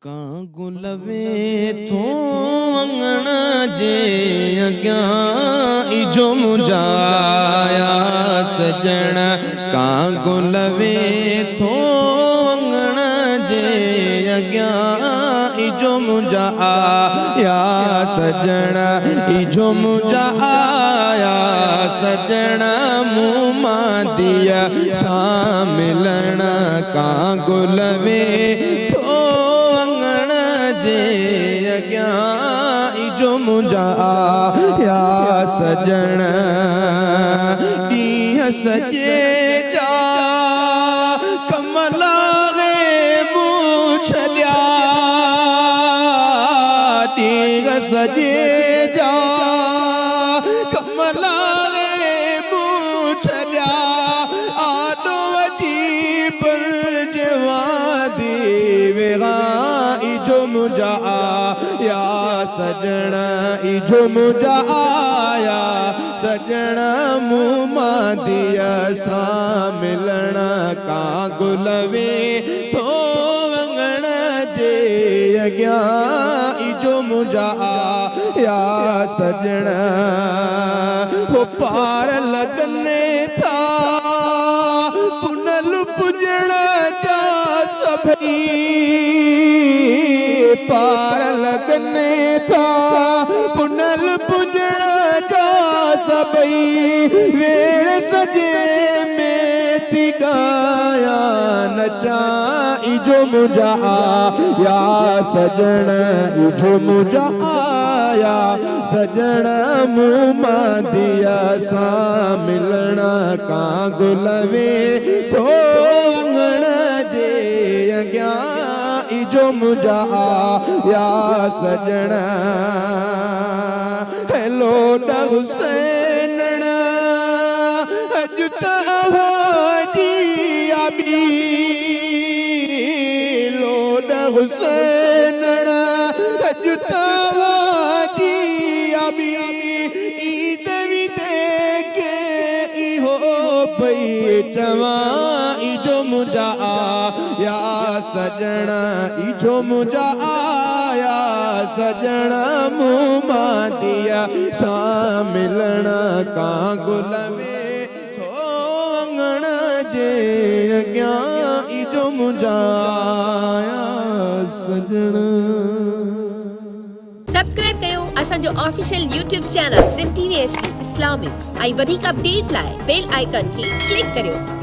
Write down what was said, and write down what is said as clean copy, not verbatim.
गुलवे थो अंगण जे अॻियां इजो मुंहिंजा सजण गुलवे थो अंगण जे अॻियां इजो मुंहिंजा सजण इजो मुंहिंजा सजण मूं मां दिया सां मिलण गुलवे थो अंगण जे अॻियां इजो मुंहिंजा सजण ॾींहं सॼे जा कमला मूं छॾिया ॾींहं सॼे जा कमला मूं छॾिया आॾो अजीब जवादी वेगा इजो मुंहिंजा सजण इजो मुंहिंजा सजण मूं मां दिया सां मिलण गुलवे थो अंगण जे अॻियां इजो मुंहिंजा सजण हो पार लगने था पुनल पुजण जा सभई पार लगने था पुनल पुजण जा सभई वेड़ सजे में थी गाया नचा इजो मुंहिंजा सजण इजो मुंहिंजा सजण मूं मां दिया सां मिलण गुलवे थो अंगण जे अॻियां इजो मुंहिंजा सजण हेलो हुसैन अॼु तव्हांजी आबी लोड हुसैन अॼु तव्हांजी आबी ईद विदे के इहो भई चवां इजो मुंहिंजा सजण इजो मुंहिंजा सजण मूं मां दिया सां मिलण गुलवे थो अंगण जे अॻियां इजो मुंहिंजा सजण। सब्सक्राइब कयो असांजो official YouTube channel SIM TV HD Islamic ऐं वधीक अपडेट लाइ बेल आइकन खे क्लिक करियो।